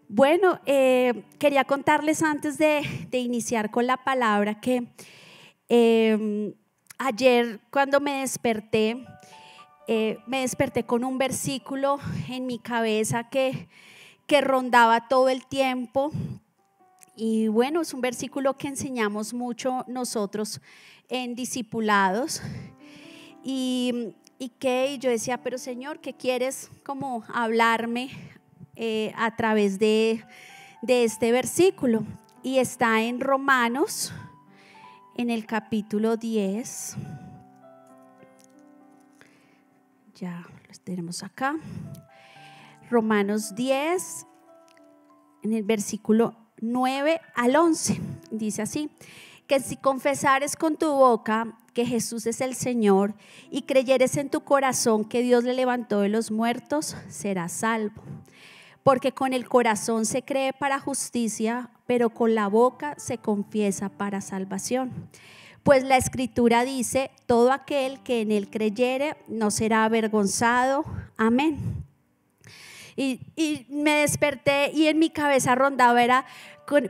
Bueno, quería contarles antes de iniciar con la palabra que ayer cuando me desperté con un versículo en mi cabeza que rondaba todo el tiempo. Y bueno, es un versículo que enseñamos mucho nosotros en discipulados. Y yo decía, pero Señor, ¿qué quieres como hablarme a través de este versículo? Y está en Romanos, en el capítulo 10. Ya lo tenemos acá. Romanos 10, en el versículo 9 al 11. Dice así: que si confesares con tu boca que Jesús es el Señor y creyeres en tu corazón que Dios le levantó de los muertos, serás salvo. Porque con el corazón se cree para justicia, pero con la boca se confiesa para salvación. Pues la Escritura dice: todo aquel que en él creyere no será avergonzado. Amén. Y me desperté y en mi cabeza rondaba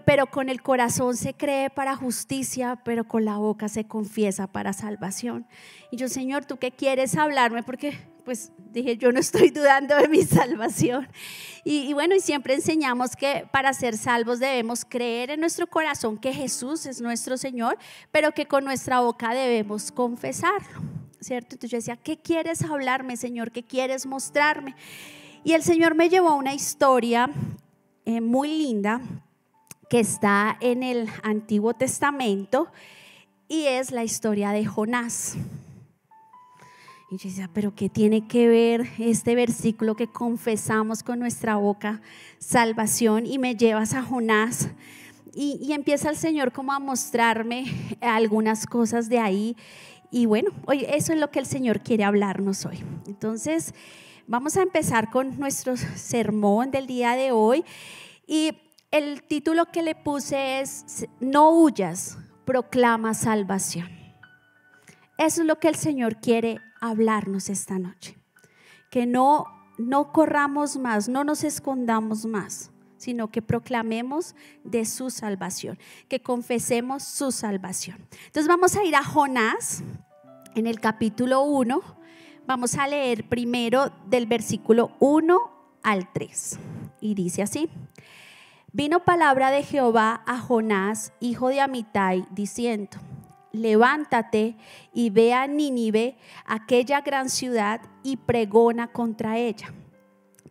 pero con el corazón se cree para justicia, pero con la boca se confiesa para salvación. Y yo, Señor, ¿tú qué quieres hablarme? Porque pues dije, yo no estoy dudando de mi salvación. Y bueno, y siempre enseñamos que para ser salvos debemos creer en nuestro corazón que Jesús es nuestro Señor, pero que con nuestra boca debemos confesarlo, ¿cierto? Entonces yo decía, ¿qué quieres hablarme, Señor? ¿Qué quieres mostrarme? Y el Señor me llevó a una historia muy linda que está en el Antiguo Testamento, y es la historia de Jonás. Y yo decía, pero ¿qué tiene que ver este versículo que confesamos con nuestra boca salvación? Y me llevas a Jonás y empieza el Señor como a mostrarme algunas cosas de ahí. Y bueno, hoy eso es lo que el Señor quiere hablarnos hoy. Entonces vamos a empezar con nuestro sermón del día de hoy, y el título que le puse es: no huyas, proclama salvación. Eso es lo que el Señor quiere hablarnos esta noche, que no corramos más, no nos escondamos más, sino que proclamemos de su salvación, que confesemos su salvación. Entonces vamos a ir a Jonás en el capítulo 1. Vamos a leer primero del versículo 1 al 3 y dice así: vino palabra de Jehová a Jonás, hijo de Amitai, diciendo: levántate y ve a Nínive, aquella gran ciudad, y pregona contra ella,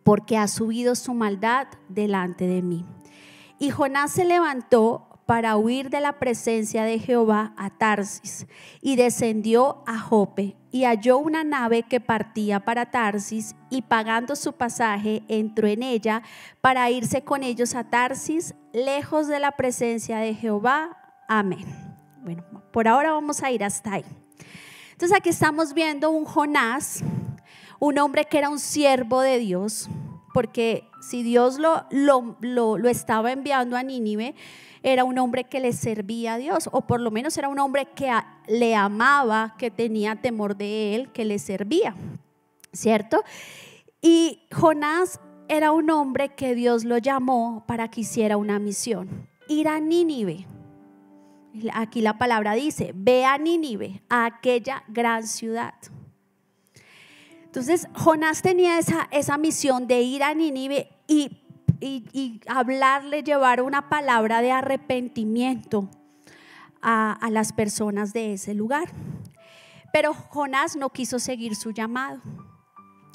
porque ha subido su maldad delante de mí. Y Jonás se levantó para huir de la presencia de Jehová a Tarsis, y descendió a Jope, y halló una nave que partía para Tarsis, y pagando su pasaje entró en ella para irse con ellos a Tarsis, lejos de la presencia de Jehová. Amén. Bueno, por ahora vamos a ir hasta ahí. Entonces aquí estamos viendo un Jonás, un hombre que era un siervo de Dios, porque si Dios lo estaba enviando a Nínive, era un hombre que le servía a Dios, o por lo menos era un hombre que le amaba, que tenía temor de él, que le servía, ¿cierto? Y Jonás era un hombre que Dios lo llamó para que hiciera una misión: ir a Nínive. Aquí la palabra dice: ve a Nínive, a aquella gran ciudad. Entonces Jonás tenía esa misión de ir a Nínive y hablarle, llevar una palabra de arrepentimiento a las personas de ese lugar. Pero Jonás no quiso seguir su llamado.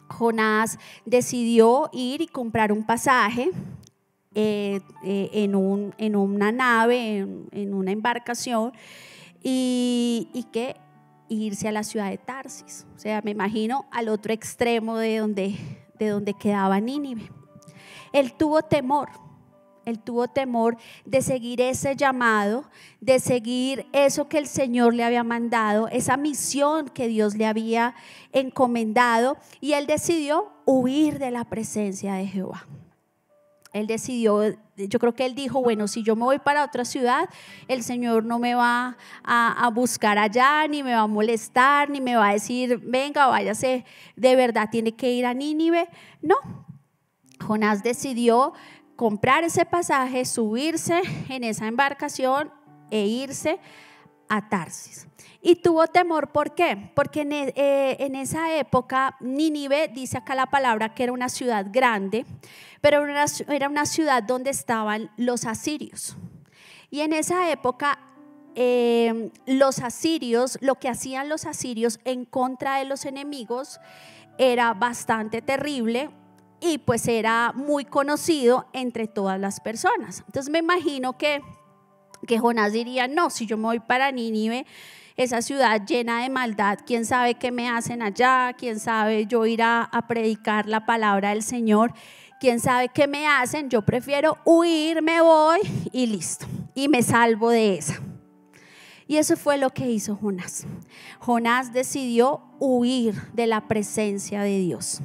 Jonás decidió ir y comprar un pasaje en una nave, en una embarcación, y irse a la ciudad de Tarsis. O sea, me imagino al otro extremo de donde quedaba Nínive. Él tuvo temor de seguir ese llamado, de seguir eso que el Señor le había mandado, esa misión que Dios le había encomendado, y él decidió huir de la presencia de Jehová. Él decidió, yo creo que él dijo, bueno, si yo me voy para otra ciudad, el Señor no me va a buscar allá, ni me va a molestar, ni me va a decir, venga, váyase, de verdad tiene que ir a Nínive. No, Jonás decidió comprar ese pasaje, subirse en esa embarcación e irse a Tarsis. Y tuvo temor, ¿por qué? Porque en esa época Nínive, dice acá la palabra que era una ciudad grande, pero era una ciudad donde estaban los asirios. Y en esa época los asirios, lo que hacían los asirios en contra de los enemigos era bastante terrible y pues era muy conocido entre todas las personas. Entonces me imagino que Jonás diría, no, si yo me voy para Nínive, esa ciudad llena de maldad, quién sabe qué me hacen allá, quién sabe yo ir a predicar la palabra del Señor, quién sabe qué me hacen, yo prefiero huir, me voy y listo, y me salvo de esa. Y eso fue lo que hizo Jonás. Jonás decidió huir de la presencia de Dios.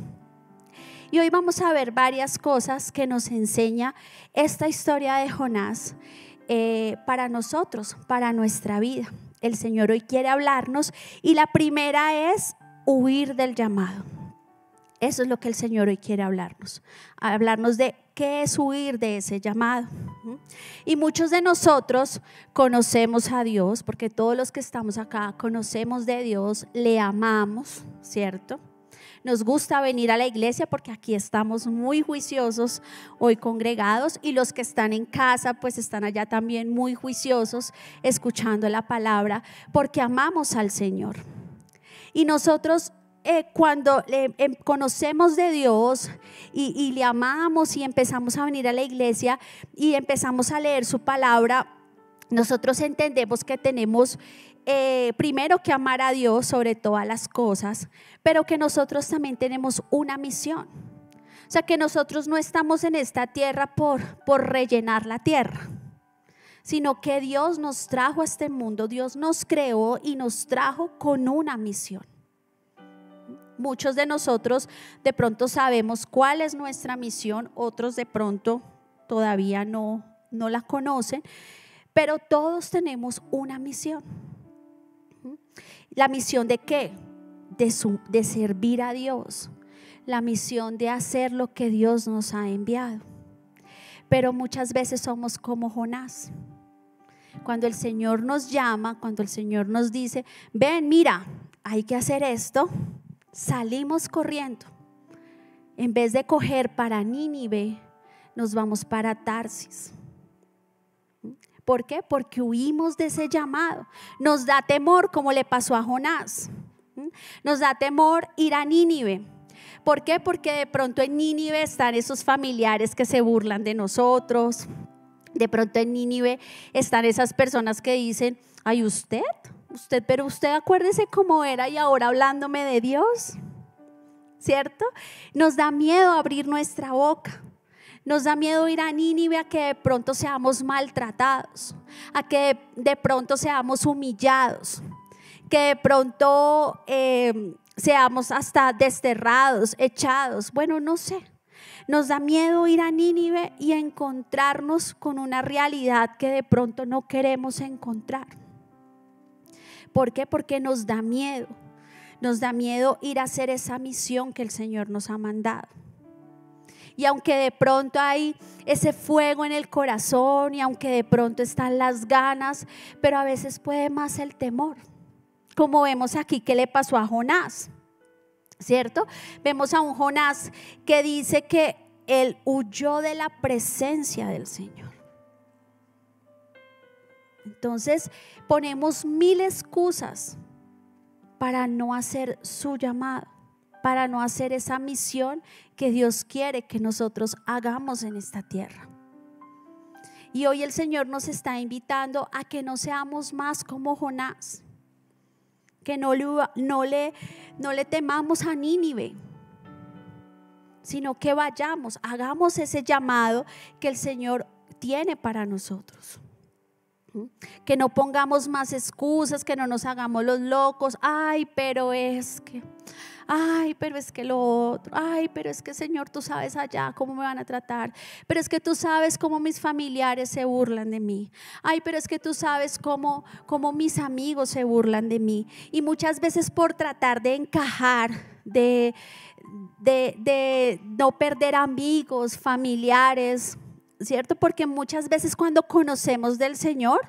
Y hoy vamos a ver varias cosas que nos enseña esta historia de Jonás para nosotros, para nuestra vida. El Señor hoy quiere hablarnos y la primera es huir del llamado. Eso es lo que el Señor hoy quiere hablarnos de qué es huir de ese llamado. Y muchos de nosotros conocemos a Dios, porque todos los que estamos acá conocemos de Dios, le amamos, ¿cierto? Nos gusta venir a la iglesia porque aquí estamos muy juiciosos hoy congregados, y los que están en casa pues están allá también muy juiciosos escuchando la palabra porque amamos al Señor. Y nosotros cuando conocemos de Dios y le amamos y empezamos a venir a la iglesia y empezamos a leer su palabra, nosotros entendemos que tenemos primero que amar a Dios sobre todas las cosas, pero que nosotros también tenemos una misión. O sea, que nosotros no estamos en esta tierra por rellenar la tierra, sino que Dios nos trajo a este mundo, Dios nos creó y nos trajo con una misión. Muchos de nosotros de pronto sabemos cuál es nuestra misión, otros de pronto todavía no la conocen, pero todos tenemos una misión. ¿La misión de qué? De servir a Dios, la misión de hacer lo que Dios nos ha enviado. Pero muchas veces somos como Jonás. Cuando el Señor nos llama, cuando el Señor nos dice, ven, mira, hay que hacer esto, salimos corriendo. En vez de coger para Nínive, nos vamos para Tarsis. ¿Por qué? Porque huimos de ese llamado. Nos da temor, como le pasó a Jonás. Nos da temor ir a Nínive. ¿Por qué? Porque de pronto en Nínive están esos familiares que se burlan de nosotros. De pronto en Nínive están esas personas que dicen, ay, pero usted acuérdese cómo era y ahora hablándome de Dios, ¿cierto? Nos da miedo abrir nuestra boca. Nos da miedo ir a Nínive, a que de pronto seamos maltratados, a que de pronto seamos humillados, que de pronto seamos hasta desterrados, echados. Bueno, no sé. Nos da miedo ir a Nínive y encontrarnos con una realidad que de pronto no queremos encontrar. ¿Por qué? Porque nos da miedo. Nos da miedo ir a hacer esa misión que el Señor nos ha mandado. Y aunque de pronto hay ese fuego en el corazón y aunque de pronto están las ganas, pero a veces puede más el temor. Como vemos aquí que le pasó a Jonás, ¿cierto? Vemos a un Jonás que dice que él huyó de la presencia del Señor. Entonces ponemos mil excusas para no hacer su llamado, para no hacer esa misión que Dios quiere que nosotros hagamos en esta tierra. Y hoy el Señor nos está invitando a que no seamos más como Jonás, que no le temamos a Nínive, sino que vayamos, hagamos ese llamado que el Señor tiene para nosotros. Que no pongamos más excusas, que no nos hagamos los locos. Ay, pero es que lo otro. Ay, pero es que Señor, tú sabes allá cómo me van a tratar. Pero es que tú sabes cómo mis familiares se burlan de mí. Ay, pero es que tú sabes cómo mis amigos se burlan de mí. Y muchas veces por tratar de encajar, de no perder amigos, familiares, ¿cierto? Porque muchas veces cuando conocemos del Señor,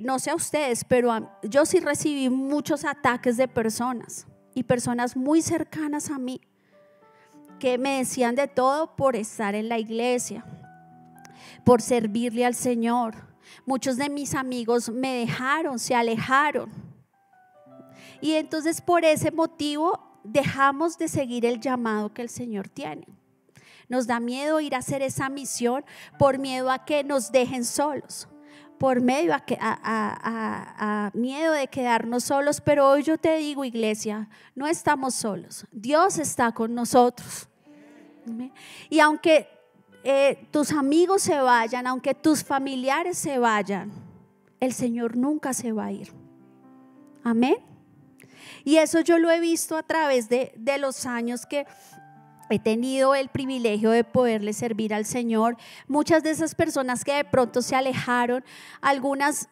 no sé a ustedes, pero yo sí recibí muchos ataques de personas y personas muy cercanas a mí que me decían de todo por estar en la iglesia, por servirle al Señor. Muchos de mis amigos me dejaron, se alejaron. Y entonces por ese motivo dejamos de seguir el llamado que el Señor tiene. Nos da miedo ir a hacer esa misión por miedo a que nos dejen solos, por medio a miedo de quedarnos solos. Pero hoy yo te digo, iglesia, no estamos solos. Dios está con nosotros. Y aunque tus amigos se vayan, aunque tus familiares se vayan, el Señor nunca se va a ir. Amén. Y eso yo lo he visto a través de los años que he tenido el privilegio de poderle servir al Señor. Muchas de esas personas que de pronto se alejaron, algunas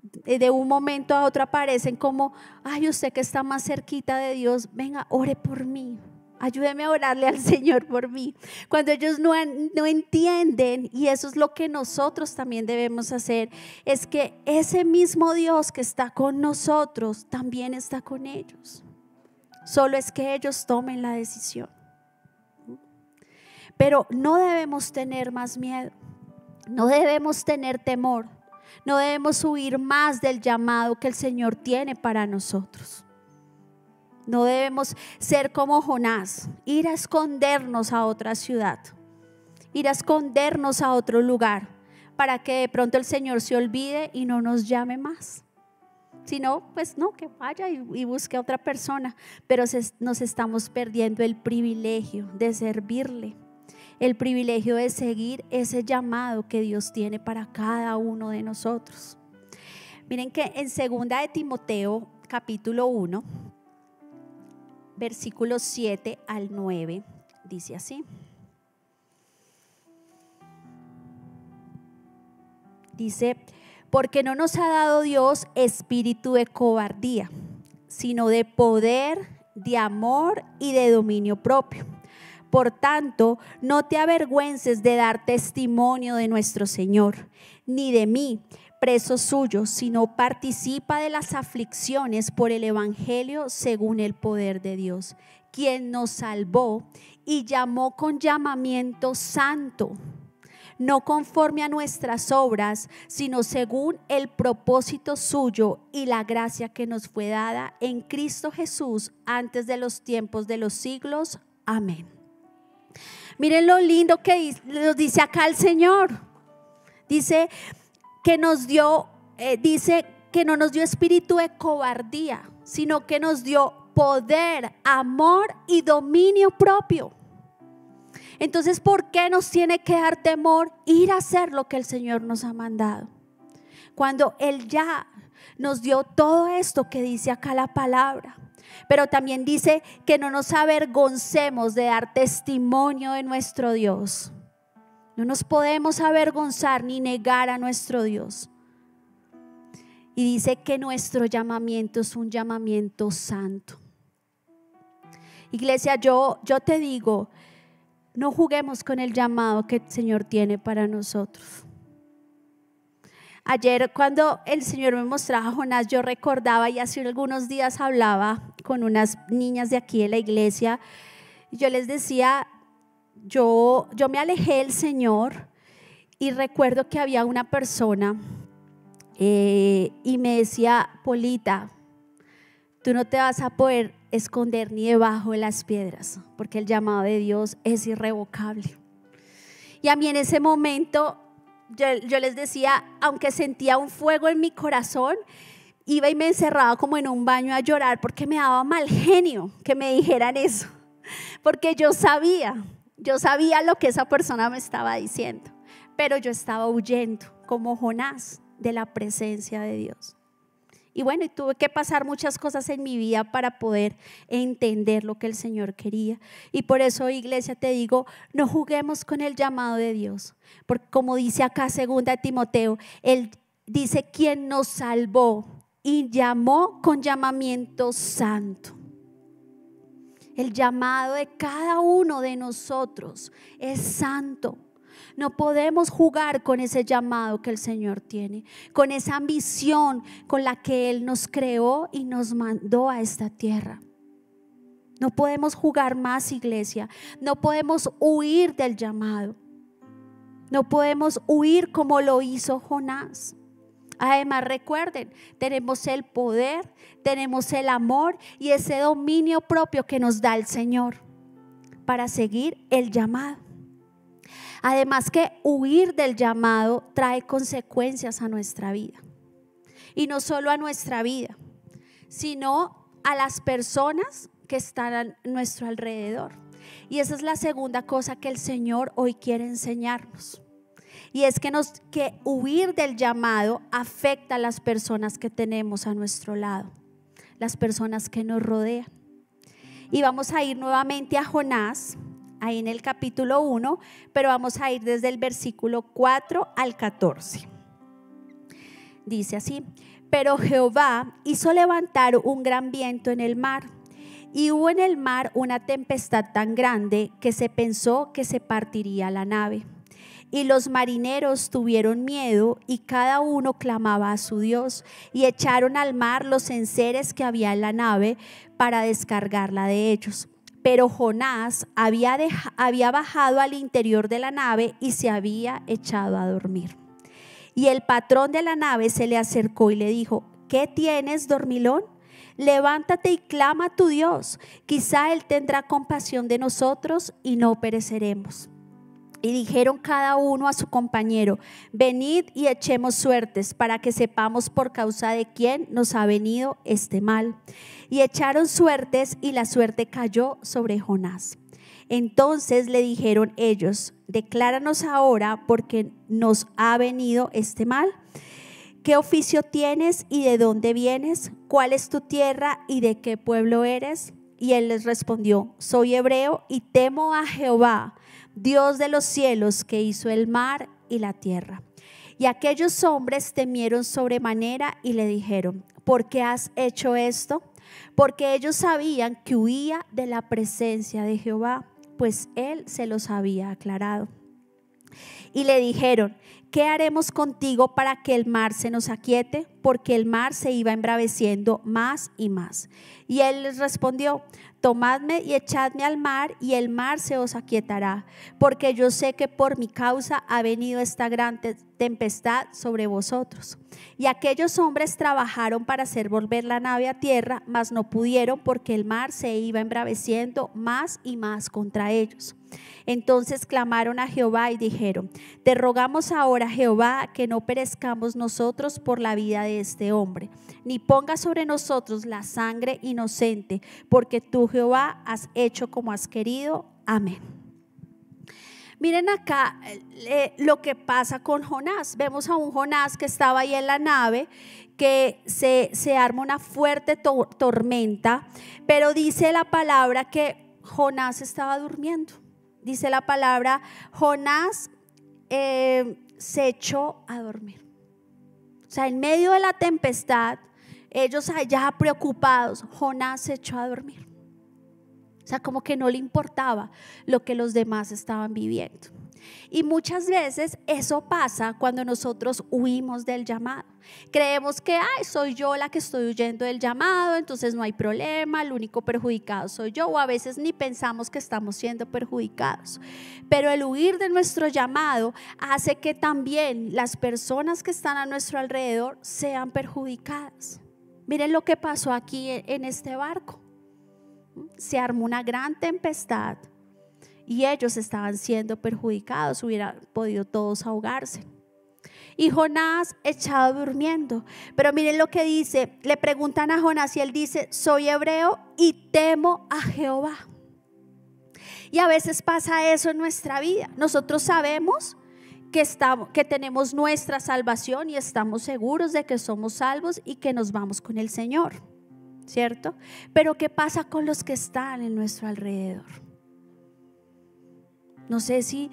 de un momento a otro aparecen como: ay, usted que está más cerquita de Dios, venga, ore por mí, ayúdeme a orarle al Señor por mí. Cuando ellos no entienden, y eso es lo que nosotros también debemos hacer, es que ese mismo Dios que está con nosotros también está con ellos. Solo es que ellos tomen la decisión. Pero no debemos tener más miedo, no debemos tener temor, no debemos huir más del llamado que el Señor tiene para nosotros. No debemos ser como Jonás, ir a escondernos a otra ciudad, ir a escondernos a otro lugar, para que de pronto el Señor se olvide y no nos llame más. Si no, pues no, que vaya y busque a otra persona. Pero nos estamos perdiendo el privilegio de servirle, el privilegio de seguir ese llamado que Dios tiene para cada uno de nosotros. Miren que en 2 de Timoteo capítulo 1, versículos 7 al 9, dice así. Dice: porque no nos ha dado Dios espíritu de cobardía, sino de poder, de amor y de dominio propio. Por tanto, no te avergüences de dar testimonio de nuestro Señor, ni de mí, preso suyo, sino participa de las aflicciones por el evangelio según el poder de Dios, quien nos salvó y llamó con llamamiento santo, no conforme a nuestras obras, sino según el propósito suyo y la gracia que nos fue dada en Cristo Jesús antes de los tiempos de los siglos. Amén. Miren lo lindo que nos dice acá el Señor. Dice que nos dio, dice que no nos dio espíritu de cobardía, sino que nos dio poder, amor y dominio propio. Entonces, ¿por qué nos tiene que dar temor ir a hacer lo que el Señor nos ha mandado? Cuando Él ya nos dio todo esto que dice acá la palabra. Pero también dice que no nos avergoncemos de dar testimonio de nuestro Dios. No nos podemos avergonzar ni negar a nuestro Dios. Y dice que nuestro llamamiento es un llamamiento santo. Iglesia, yo te digo, no juguemos con el llamado que el Señor tiene para nosotros. Ayer cuando el Señor me mostraba a Jonás, yo recordaba, y hace algunos días hablaba con unas niñas de aquí de la iglesia, y yo les decía, yo me alejé del Señor, y recuerdo que había una persona y me decía: Polita, tú no te vas a poder esconder ni debajo de las piedras, porque el llamado de Dios es irrevocable. Y a mí en ese momento yo les decía, aunque sentía un fuego en mi corazón, iba y me encerraba como en un baño a llorar, porque me daba mal genio que me dijeran eso, porque yo sabía lo que esa persona me estaba diciendo, pero yo estaba huyendo como Jonás de la presencia de Dios. Y bueno, tuve que pasar muchas cosas en mi vida para poder entender lo que el Señor quería. Y por eso, iglesia, te digo, no juguemos con el llamado de Dios. Porque como dice acá 2 de Timoteo, Él dice: quien nos salvó y llamó con llamamiento santo. El llamado de cada uno de nosotros es santo. No podemos jugar con ese llamado que el Señor tiene, con esa ambición con la que Él nos creó y nos mandó a esta tierra. No podemos jugar más, iglesia. No podemos huir del llamado. No podemos huir como lo hizo Jonás. Además, recuerden, tenemos el poder, tenemos el amor y ese dominio propio que nos da el Señor para seguir el llamado. Además que huir del llamado trae consecuencias a nuestra vida. Y no solo a nuestra vida, sino a las personas que están a nuestro alrededor. Y esa es la segunda cosa que el Señor hoy quiere enseñarnos. Y es que huir del llamado afecta a las personas que tenemos a nuestro lado, las personas que nos rodean. Y vamos a ir nuevamente a Jonás, ahí en el capítulo 1, pero vamos a ir desde el versículo 4 al 14. Dice así: pero Jehová hizo levantar un gran viento en el mar, y hubo en el mar una tempestad tan grande que se pensó que se partiría la nave. Y los marineros tuvieron miedo y cada uno clamaba a su Dios, y echaron al mar los enseres que había en la nave para descargarla de ellos. Pero Jonás había bajado al interior de la nave y se había echado a dormir. Y el patrón de la nave se le acercó y le dijo: ¿qué tienes, dormilón? Levántate y clama a tu Dios, quizá Él tendrá compasión de nosotros y no pereceremos. Y dijeron cada uno a su compañero: venid y echemos suertes para que sepamos por causa de quién nos ha venido este mal. Y echaron suertes y la suerte cayó sobre Jonás. Entonces le dijeron ellos: decláranos ahora por qué nos ha venido este mal. ¿Qué oficio tienes y de dónde vienes? ¿Cuál es tu tierra y de qué pueblo eres? Y él les respondió: soy hebreo y temo a Jehová, Dios de los cielos, que hizo el mar y la tierra. Y aquellos hombres temieron sobremanera y le dijeron: ¿por qué has hecho esto? Porque ellos sabían que huía de la presencia de Jehová, pues él se los había aclarado. Y le dijeron: ¿qué haremos contigo para que el mar se nos aquiete? Porque el mar se iba embraveciendo más y más. Y él les respondió: tomadme y echadme al mar, y el mar se os aquietará, porque yo sé que por mi causa ha venido esta gran tempestad sobre vosotros. Y aquellos hombres trabajaron para hacer volver la nave a tierra, mas no pudieron, porque el mar se iba embraveciendo más y más contra ellos. Entonces clamaron a Jehová y dijeron: te rogamos ahora, Jehová, que no perezcamos nosotros por la vida de este hombre, ni ponga sobre nosotros la sangre inocente, porque tú, Jehová, has hecho como has querido. Amén. Miren acá lo que pasa con Jonás. Vemos a un Jonás que estaba ahí en la nave, que se arma una fuerte tormenta, pero dice la palabra que Jonás estaba durmiendo. Dice la palabra: Jonás se echó a dormir. O sea, en medio de la tempestad, ellos allá preocupados, Jonás se echó a dormir. O sea, como que no le importaba lo que los demás estaban viviendo. Y muchas veces eso pasa cuando nosotros huimos del llamado. Creemos que soy yo la que estoy huyendo del llamado, entonces no hay problema, el único perjudicado soy yo, o a veces ni pensamos que estamos siendo perjudicados. Pero el huir de nuestro llamado hace que también las personas que están a nuestro alrededor sean perjudicadas. Miren lo que pasó aquí en este barco. Se armó una gran tempestad y ellos estaban siendo perjudicados, hubieran podido todos ahogarse. Y Jonás echado durmiendo. Pero miren lo que dice, le preguntan a Jonás y él dice: soy hebreo y temo a Jehová. Y a veces pasa eso en nuestra vida. Nosotros sabemos que tenemos nuestra salvación y estamos seguros de que somos salvos y que nos vamos con el Señor, ¿cierto? Pero ¿qué pasa con los que están en nuestro alrededor? No sé si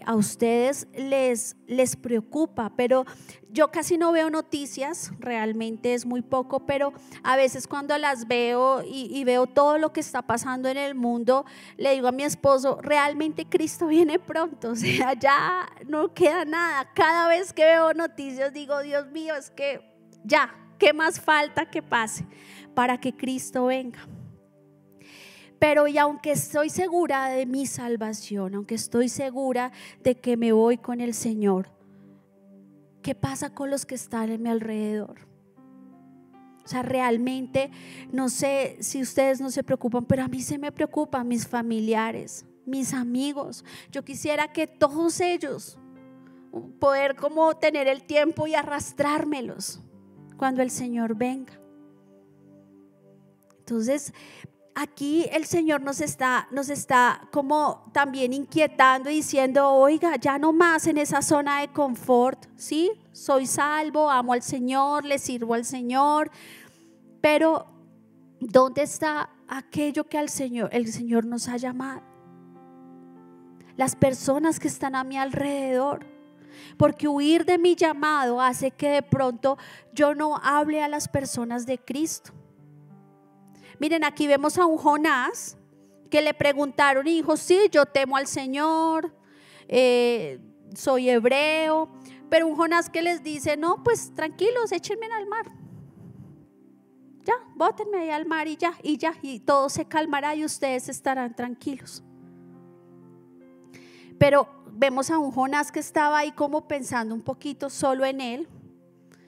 a ustedes les preocupa, pero yo casi no veo noticias, realmente es muy poco, pero a veces cuando las veo y veo todo lo que está pasando en el mundo, le digo a mi esposo, realmente Cristo viene pronto, o sea, ya no queda nada. Cada vez que veo noticias digo, Dios mío, es que ya, ¿qué más falta que pase para que Cristo venga? Pero y aunque estoy segura de mi salvación, aunque estoy segura de que me voy con el Señor, ¿qué pasa con los que están en mi alrededor? O sea, realmente no sé si ustedes no se preocupan, pero a mí se me preocupan mis familiares, mis amigos. Yo quisiera que todos ellos poder como tener el tiempo y arrastrármelos cuando el Señor venga. Entonces, aquí el Señor nos está como también inquietando y diciendo, oiga, ya no más en esa zona de confort, ¿sí? Soy salvo, amo al Señor, le sirvo al Señor, pero ¿dónde está aquello que el Señor nos ha llamado? Las personas que están a mi alrededor. Porque huir de mi llamado hace que de pronto yo no hable a las personas de Cristo. Miren, aquí vemos a un Jonás que le preguntaron y dijo, sí, yo temo al Señor, soy hebreo, pero un Jonás que les dice, no, pues tranquilos, échenme al mar, ya, bótenme ahí al mar y todo se calmará y ustedes estarán tranquilos. Pero vemos a un Jonás que estaba ahí como pensando un poquito solo en él.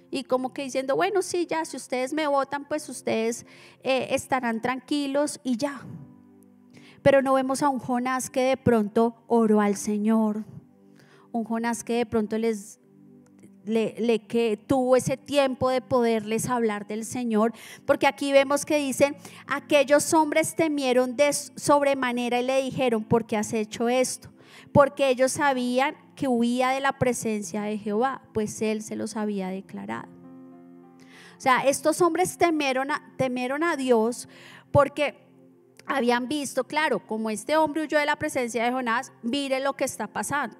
Y como que diciendo, bueno, sí, ya, si ustedes me votan, pues ustedes estarán tranquilos y ya. Pero no vemos a un Jonás que de pronto oró al Señor. Un Jonás que de pronto que tuvo ese tiempo de poderles hablar del Señor. Porque aquí vemos que dicen, aquellos hombres temieron de sobremanera y le dijeron, ¿por qué has hecho esto? Porque ellos sabían que huía de la presencia de Jehová, pues él se los había declarado. O sea, estos hombres temieron a Dios porque habían visto, claro, como este hombre huyó de la presencia de Jonás, mire lo que está pasando.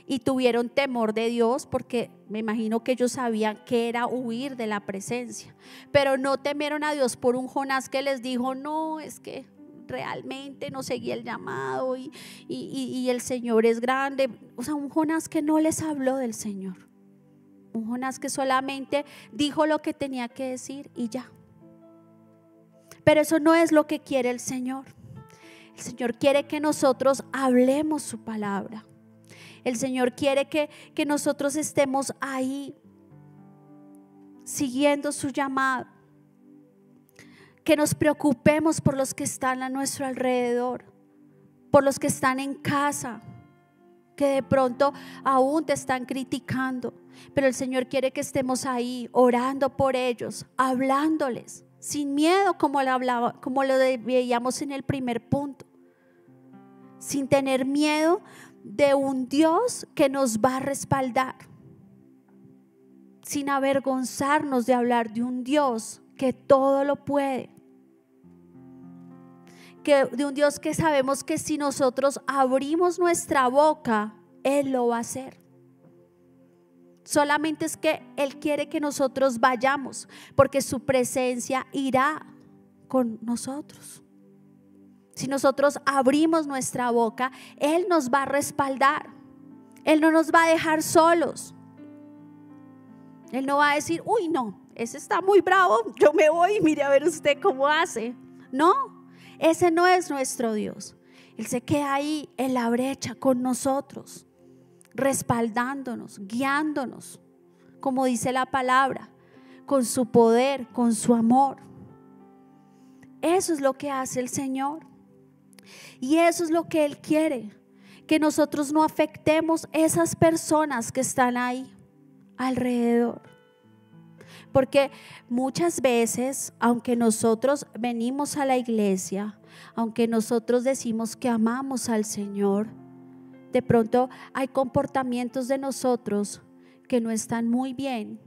Y tuvieron temor de Dios porque me imagino que ellos sabían que era huir de la presencia. Pero no temieron a Dios por un Jonás que les dijo, no, es que realmente no seguí el llamado y el Señor es grande. O sea, un Jonás que no les habló del Señor, un Jonás que solamente dijo lo que tenía que decir y ya. Pero eso no es lo que quiere el Señor. El Señor quiere que nosotros hablemos su palabra. El Señor quiere que nosotros estemos ahí siguiendo su llamado, que nos preocupemos por los que están a nuestro alrededor, por los que están en casa, que de pronto aún te están criticando, pero el Señor quiere que estemos ahí orando por ellos, hablándoles sin miedo, como lo veíamos en el primer punto, sin tener miedo de un Dios que nos va a respaldar, sin avergonzarnos de hablar de un Dios que todo lo puede, de un Dios que sabemos que si nosotros abrimos nuestra boca, Él lo va a hacer. Solamente es que Él quiere que nosotros vayamos, porque su presencia irá con nosotros. Si nosotros abrimos nuestra boca, Él nos va a respaldar. Él no nos va a dejar solos. Él no va a decir, uy, no, ese está muy bravo, yo me voy y mire a ver usted cómo hace. No, ese no es nuestro Dios. Él se queda ahí en la brecha con nosotros, respaldándonos, guiándonos, como dice la palabra, con su poder, con su amor. Eso es lo que hace el Señor. Y eso es lo que Él quiere, que nosotros no afectemos esas personas que están ahí alrededor. Porque muchas veces, aunque nosotros venimos a la iglesia, aunque nosotros decimos que amamos al Señor, de pronto hay comportamientos de nosotros que no están muy bien,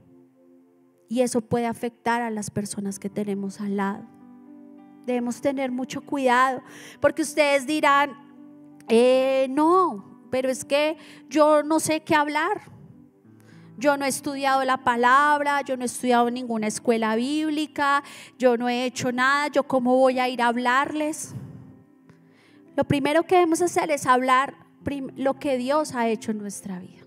y eso puede afectar a las personas que tenemos al lado. Debemos tener mucho cuidado, porque ustedes dirán, No, pero es que yo no sé qué hablar. Yo no he estudiado la palabra, yo no he estudiado en ninguna escuela bíblica, yo no he hecho nada, ¿yo cómo voy a ir a hablarles? Lo primero que debemos hacer es hablar lo que Dios ha hecho en nuestra vida.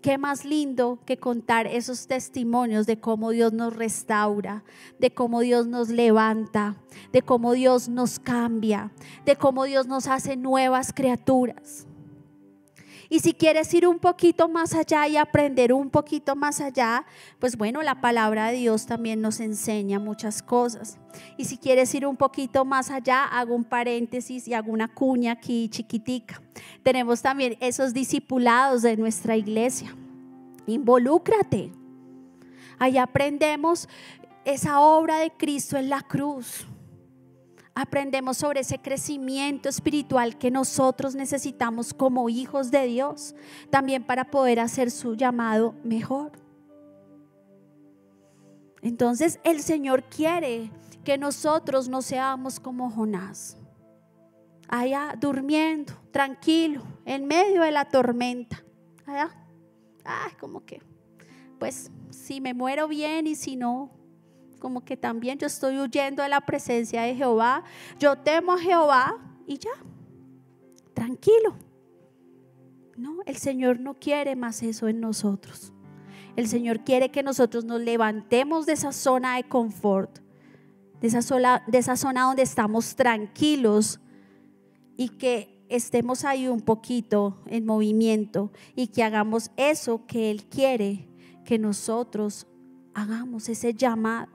Qué más lindo que contar esos testimonios de cómo Dios nos restaura, de cómo Dios nos levanta, de cómo Dios nos cambia, de cómo Dios nos hace nuevas criaturas. Y si quieres ir un poquito más allá y aprender un poquito más allá, pues bueno, la palabra de Dios también nos enseña muchas cosas. Y si quieres ir un poquito más allá, hago un paréntesis y hago una cuña aquí chiquitica. Tenemos también esos discipulados de nuestra iglesia. Involúcrate. Ahí aprendemos esa obra de Cristo en la cruz. Aprendemos sobre ese crecimiento espiritual que nosotros necesitamos como hijos de Dios, también para poder hacer su llamado mejor. Entonces el Señor quiere que nosotros no seamos como Jonás, allá durmiendo, tranquilo, en medio de la tormenta. Allá, como que, pues si me muero bien y si no, como que también yo estoy huyendo de la presencia de Jehová. Yo temo a Jehová y ya, tranquilo. No, el Señor no quiere más eso en nosotros. El Señor quiere que nosotros nos levantemos de esa zona de confort, de esa zona donde estamos tranquilos, y que estemos ahí un poquito en movimiento y que hagamos eso que Él quiere que nosotros hagamos, ese llamado.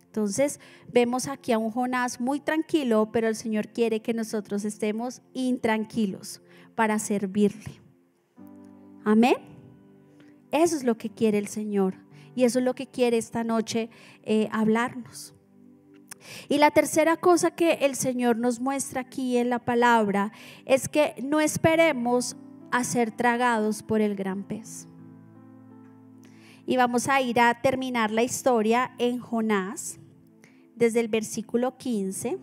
Entonces vemos aquí a un Jonás muy tranquilo, pero el Señor quiere que nosotros estemos intranquilos para servirle. Amén. Eso es lo que quiere el Señor y eso es lo que quiere esta noche hablarnos. Y la tercera cosa que el Señor nos muestra aquí en la palabra es que no esperemos a ser tragados por el gran pez. Y vamos a ir a terminar la historia en Jonás, desde el versículo 15.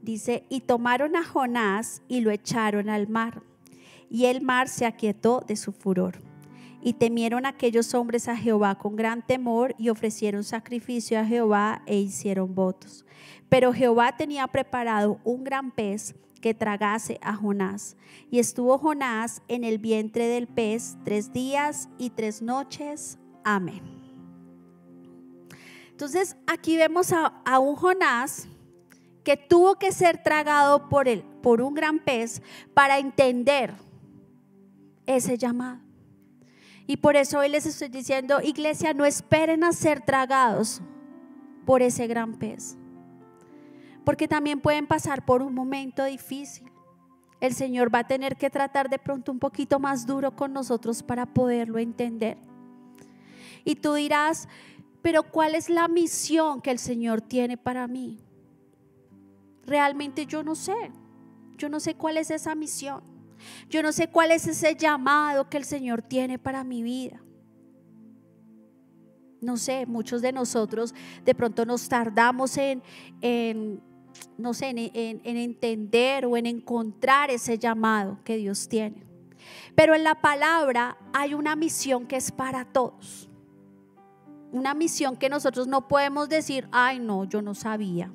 Dice: y tomaron a Jonás y lo echaron al mar, y el mar se aquietó de su furor. Y temieron aquellos hombres a Jehová con gran temor, y ofrecieron sacrificio a Jehová e hicieron votos. Pero Jehová tenía preparado un gran pez que tragase a Jonás. Y estuvo Jonás en el vientre del pez 3 días y 3 noches. Amén. Entonces aquí vemos a un Jonás que tuvo que ser tragado por un gran pez para entender ese llamado. Y por eso hoy les estoy diciendo, iglesia, no esperen a ser tragados por ese gran pez, porque también pueden pasar por un momento difícil. El Señor va a tener que tratar de pronto un poquito más duro con nosotros para poderlo entender. Y tú dirás, pero ¿cuál es la misión que el Señor tiene para mí? Realmente yo no sé cuál es esa misión. Yo no sé cuál es ese llamado que el Señor tiene para mi vida. No sé, muchos de nosotros de pronto nos tardamos en entender o en encontrar ese llamado que Dios tiene. Pero en la palabra hay una misión que es para todos. Una misión que nosotros no podemos decir, ay no, yo no sabía,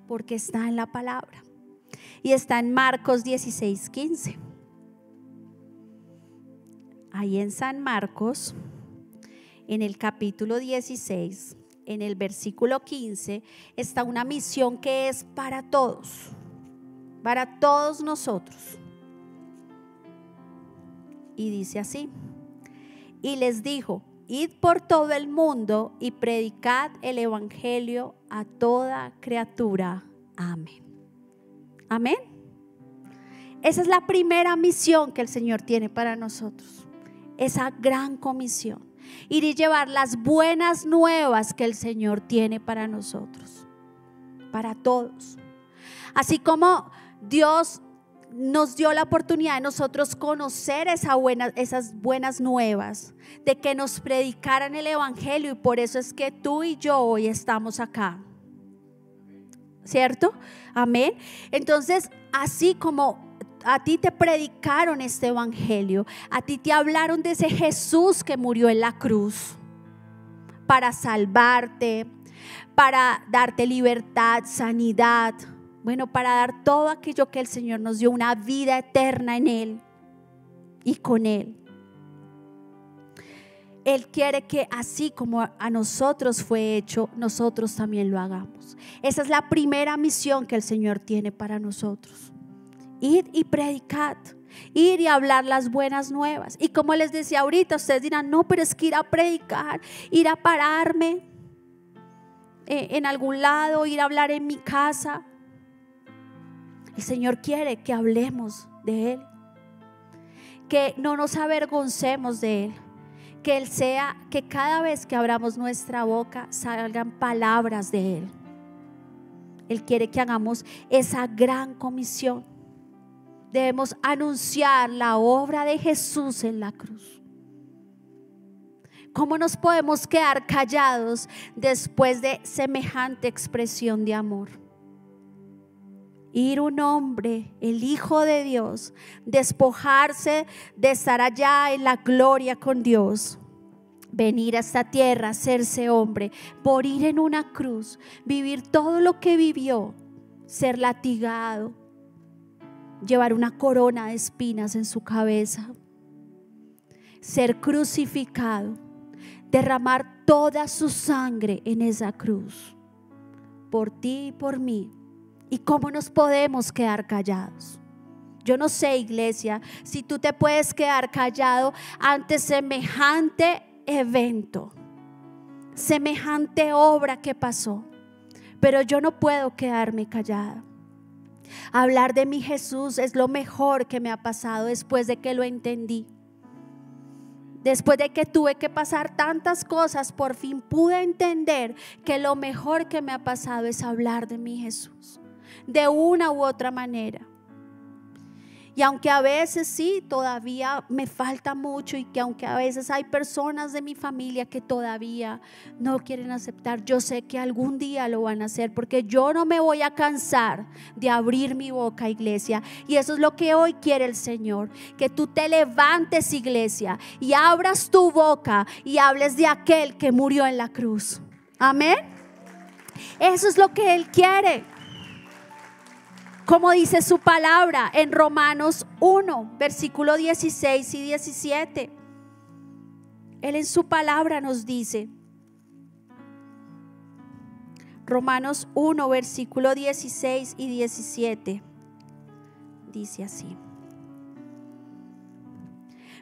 porque está en la palabra. Y está en Marcos 16:15. Ahí en San Marcos, en el capítulo 16, en el versículo 15, está una misión que es para todos nosotros. Y dice así: y les dijo: id por todo el mundo y predicad el evangelio a toda criatura. Amén. Amén. Esa es la primera misión que el Señor tiene para nosotros. Esa gran comisión, ir y llevar las buenas nuevas que el Señor tiene para nosotros, para todos. Así como Dios nos dio la oportunidad de nosotros conocer esas buenas nuevas, de que nos predicaran el evangelio, y por eso es que tú y yo hoy estamos acá. ¿cierto? Amén. Entonces, así como a ti te predicaron este evangelio, a ti te hablaron de ese Jesús que murió en la cruz para salvarte, para darte libertad, sanidad, bueno, para dar todo aquello que el Señor nos dio, una vida eterna en Él y con Él. Él quiere que así como a nosotros fue hecho, nosotros también lo hagamos. Esa es la primera misión que el Señor tiene para nosotros. Id y predicad, ir y hablar las buenas nuevas. Y como les decía ahorita, ustedes dirán, no, pero es que ir a predicar, ir a pararme en algún lado, ir a hablar en mi casa. El Señor quiere que hablemos de Él, que no nos avergoncemos de Él, que Él sea, que cada vez que abramos nuestra boca salgan palabras de Él. Él quiere que hagamos esa gran comisión. Debemos anunciar la obra de Jesús en la cruz. ¿Cómo nos podemos quedar callados después de semejante expresión de amor? Ir un hombre, el Hijo de Dios, despojarse de estar allá en la gloria con Dios, venir a esta tierra, hacerse hombre, morir en una cruz, vivir todo lo que vivió, ser latigado, llevar una corona de espinas en su cabeza, ser crucificado, derramar toda su sangre en esa cruz, por ti y por mí. ¿Y cómo nos podemos quedar callados? Yo no sé, iglesia, si tú te puedes quedar callado ante semejante evento, semejante obra que pasó, pero yo no puedo quedarme callada. Hablar de mi Jesús es lo mejor que me ha pasado después de que lo entendí. Después de que tuve que pasar tantas cosas, por fin pude entender que lo mejor que me ha pasado es hablar de mi Jesús, de una u otra manera. Y aunque a veces sí, todavía me falta mucho, y que aunque a veces hay personas de mi familia que todavía no quieren aceptar, yo sé que algún día lo van a hacer, porque yo no me voy a cansar de abrir mi boca, iglesia. Y eso es lo que hoy quiere el Señor, que tú te levantes, iglesia, y abras tu boca y hables de aquel que murió en la cruz. Amén. Eso es lo que Él quiere. Como dice su palabra en Romanos 1, versículo 16 y 17. Él en su palabra nos dice, Romanos 1, versículo 16 y 17, dice así: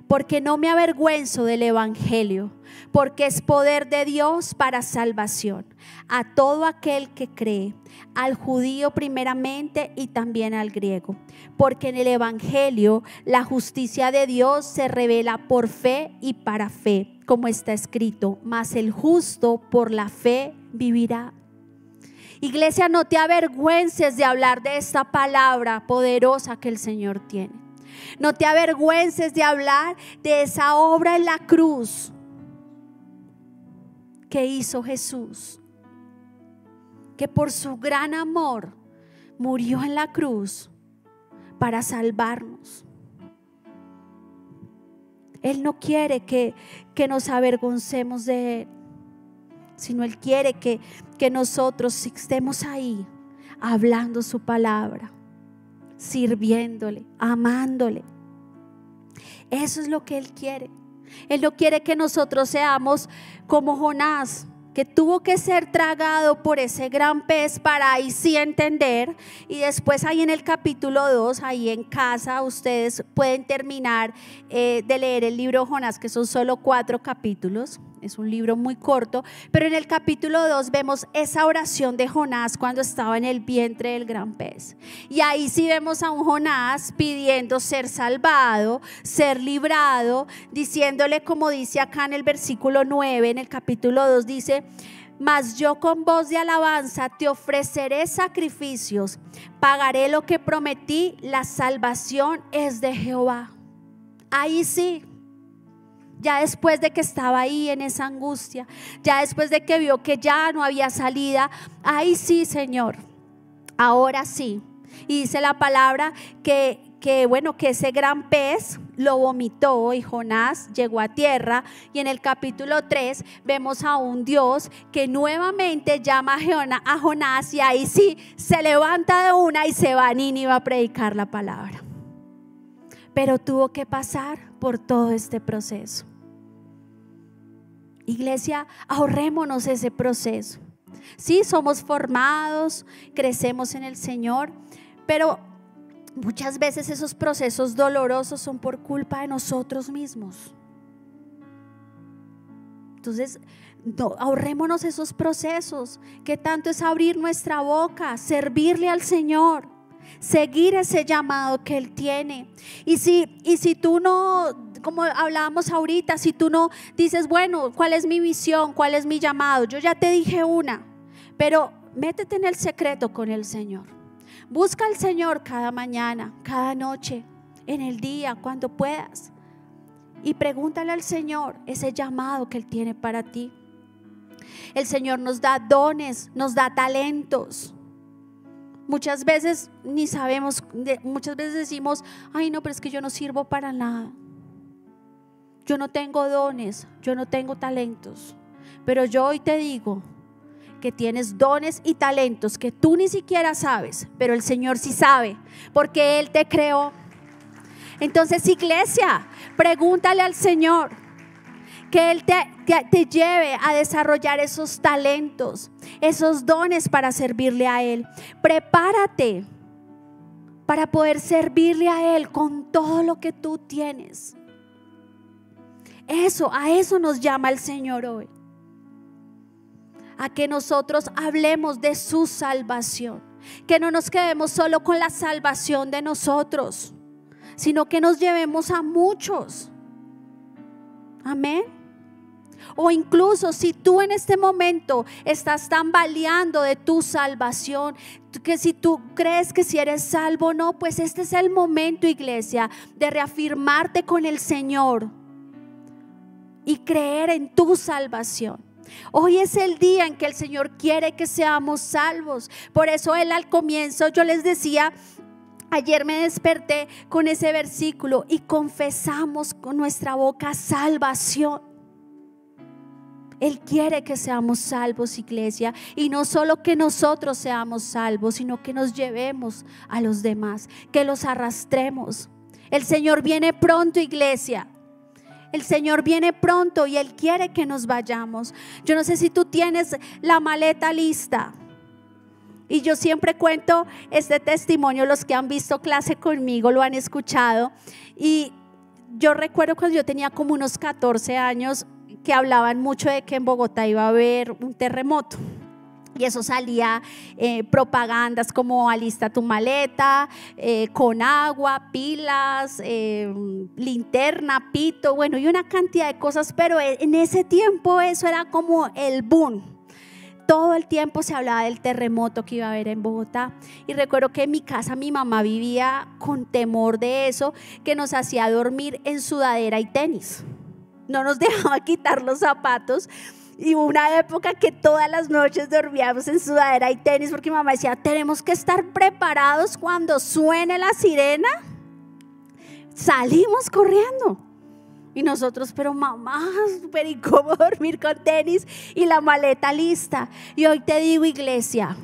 porque no me avergüenzo del evangelio, porque es poder de Dios para salvación a todo aquel que cree, al judío primeramente y también al griego. Porque en el evangelio la justicia de Dios se revela por fe y para fe, como está escrito, mas el justo por la fe vivirá. Iglesia, no te avergüences de hablar de esta palabra poderosa que el Señor tiene. No te avergüences de hablar de esa obra en la cruz que hizo Jesús, que por su gran amor murió en la cruz para salvarnos. Él no quiere que nos avergoncemos de Él, sino Él quiere que nosotros estemos ahí hablando su palabra, sirviéndole, amándole. Eso es lo que Él quiere. Él no quiere que nosotros seamos como Jonás, que tuvo que ser tragado por ese gran pez para ahí sí entender. Y después ahí en el capítulo 2, ahí en casa, ustedes pueden terminar de leer el libro de Jonás, que son solo 4 capítulos. Es un libro muy corto, pero en el capítulo 2 vemos esa oración de Jonás cuando estaba en el vientre del gran pez. Y ahí sí vemos a un Jonás pidiendo ser salvado, ser librado, diciéndole, como dice acá en el versículo 9, en el capítulo 2 dice: mas yo con voz de alabanza te ofreceré sacrificios, pagaré lo que prometí, la salvación es de Jehová. Ahí sí, ya después de que estaba ahí en esa angustia, ya después de que vio que ya no había salida, ahí sí, Señor, Ahora sí. Y dice la palabra que ese gran pez lo vomitó y Jonás llegó a tierra. Y en el capítulo 3 vemos a un Dios que nuevamente llama a Jonás, y ahí sí se levanta de una y se va a Nínive a predicar la palabra. Pero tuvo que pasar por todo este proceso. Iglesia, ahorrémonos ese proceso. Sí, somos formados, crecemos en el Señor, pero muchas veces esos procesos dolorosos son por culpa de nosotros mismos. Entonces, ahorrémonos esos procesos. Que tanto es abrir nuestra boca, servirle al Señor, seguir ese llamado que Él tiene. Y si tú no, como hablábamos ahorita, si tú no dices, bueno, ¿cuál es mi visión? ¿Cuál es mi llamado? Yo ya te dije una, pero métete en el secreto con el Señor. Busca al Señor cada mañana, cada noche, en el día, cuando puedas. Y pregúntale al Señor ese llamado que Él tiene para ti. El Señor nos da dones, nos da talentos. Muchas veces ni sabemos, muchas veces decimos, ay no, pero es que yo no sirvo para nada. Yo no tengo dones, yo no tengo talentos. Pero yo hoy te digo que tienes dones y talentos que tú ni siquiera sabes, pero el Señor sí sabe, porque Él te creó. Entonces, iglesia, pregúntale al Señor que Él te lleve a desarrollar esos talentos, esos dones para servirle a Él. Prepárate para poder servirle a Él con todo lo que tú tienes. A eso nos llama el Señor hoy. A que nosotros hablemos de su salvación. Que no nos quedemos solo con la salvación de nosotros, sino que nos llevemos a muchos. Amén. O incluso si tú en este momento estás tambaleando de tu salvación, que si tú crees que si eres salvo o no, pues este es el momento, iglesia, de reafirmarte con el Señor y creer en tu salvación. Hoy es el día en que el Señor quiere que seamos salvos. Por eso Él al comienzo, yo les decía, ayer me desperté con ese versículo: y confesamos con nuestra boca salvación. Él quiere que seamos salvos, iglesia, y no solo que nosotros seamos salvos, sino que nos llevemos a los demás, que los arrastremos. El Señor viene pronto, iglesia. El Señor viene pronto y Él quiere que nos vayamos. Yo no sé si tú tienes la maleta lista. Y yo siempre cuento este testimonio, los que han visto clase conmigo lo han escuchado. Y yo recuerdo cuando yo tenía como unos 14 años que hablaban mucho de que en Bogotá iba a haber un terremoto. Y eso salía propagandas como alista tu maleta, con agua, pilas, linterna, pito, bueno, y una cantidad de cosas. Pero en ese tiempo eso era como el boom. Todo el tiempo se hablaba del terremoto que iba a haber en Bogotá. Y recuerdo que en mi casa mi mamá vivía con temor de eso, que nos hacía dormir en sudadera y tenis. No nos dejaba quitar los zapatos. Y hubo una época que todas las noches dormíamos en sudadera y tenis, porque mi mamá decía, tenemos que estar preparados cuando suene la sirena. Salimos corriendo. Y nosotros, pero mamá, pero ¿y cómo dormir con tenis y la maleta lista? Y hoy te digo, iglesia,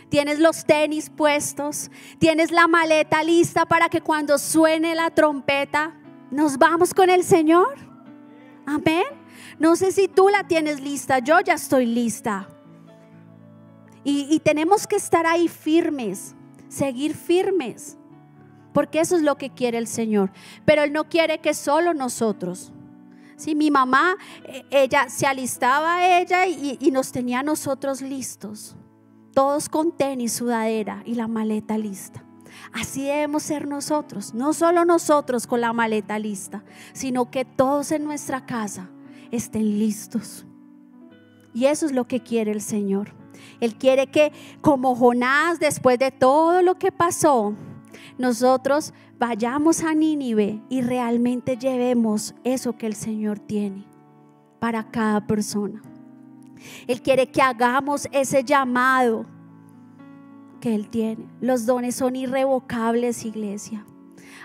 tienes los tenis puestos, tienes la maleta lista para que cuando suene la trompeta nos vamos con el Señor. Amén. No sé si tú la tienes lista, yo ya estoy lista. Y tenemos que estar ahí firmes, seguir firmes, porque eso es lo que quiere el Señor. Pero Él no quiere que solo nosotros. Sí, mi mamá, ella se alistaba y nos tenía a nosotros listos, todos con tenis, sudadera y la maleta lista. Así debemos ser nosotros, no solo nosotros con la maleta lista, sino que todos en nuestra casa estén listos. Y eso es lo que quiere el Señor. Él quiere que, como Jonás, después de todo lo que pasó, nosotros vayamos a Nínive y realmente llevemos eso que el Señor tiene para cada persona. Él quiere que hagamos ese llamado que Él tiene. Los dones son irrevocables, iglesia.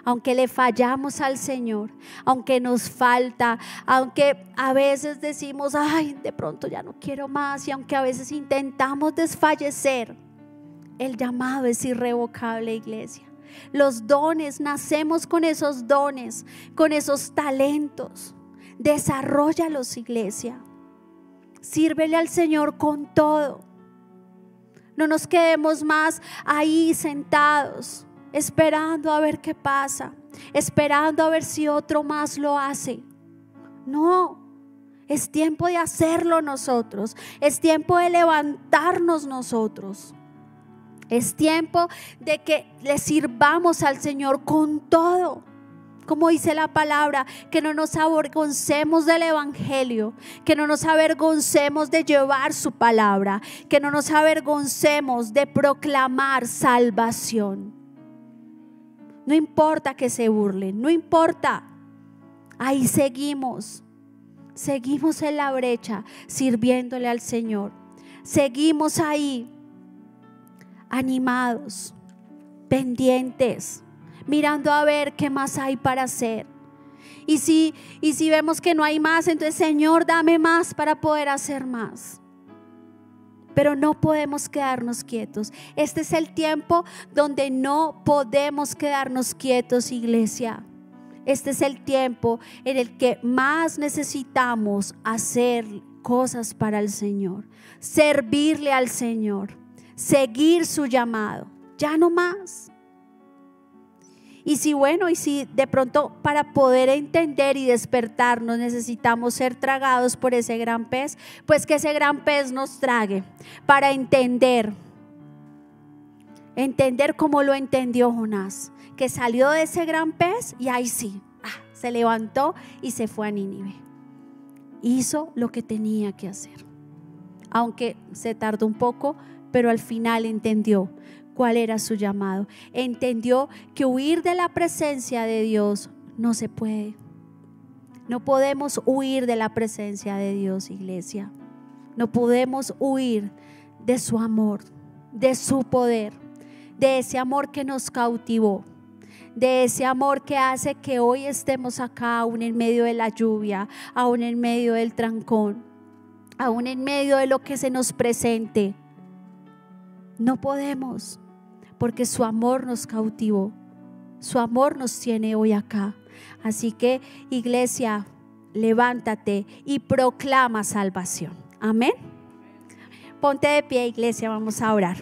Aunque le fallamos al Señor, aunque nos falta, aunque a veces decimos, ay, de pronto ya no quiero más, y aunque a veces intentamos desfallecer, el llamado es irrevocable, iglesia. Los dones, nacemos con esos dones, con esos talentos. Desarróllalos, iglesia. Sírvele al Señor con todo. No nos quedemos más ahí sentados, esperando a ver qué pasa, esperando a ver si otro más lo hace. No, es tiempo de hacerlo nosotros, es tiempo de levantarnos nosotros, es tiempo de que le sirvamos al Señor con todo. Como dice la palabra, que no nos avergoncemos del evangelio, que no nos avergoncemos de llevar su palabra, que no nos avergoncemos de proclamar salvación. No importa que se burlen, no importa. Ahí seguimos en la brecha sirviéndole al Señor. Seguimos ahí animados, pendientes, mirando a ver qué más hay para hacer. Y si vemos que no hay más, entonces Señor, dame más para poder hacer más. Pero no podemos quedarnos quietos. Este es el tiempo donde no podemos quedarnos quietos, iglesia. Este es el tiempo en el que más necesitamos hacer cosas para el Señor, servirle al Señor, seguir su llamado. Ya no más. Y si de pronto para poder entender y despertarnos necesitamos ser tragados por ese gran pez, pues que ese gran pez nos trague para entender cómo lo entendió Jonás, que salió de ese gran pez y ahí sí, se levantó y se fue a Nínive. Hizo lo que tenía que hacer, aunque se tardó un poco, pero al final entendió cuál era su llamado. Entendió que huir de la presencia de Dios no se puede. No podemos huir de la presencia de Dios, iglesia. No podemos huir de su amor, de su poder, de ese amor que nos cautivó, de ese amor que hace que hoy estemos acá, aún en medio de la lluvia, aún en medio del trancón, aún en medio de lo que se nos presente. No podemos, porque su amor nos cautivó, su amor nos tiene hoy acá. Así que, iglesia, levántate y proclama salvación. Amén. Ponte de pie, iglesia, vamos a orar.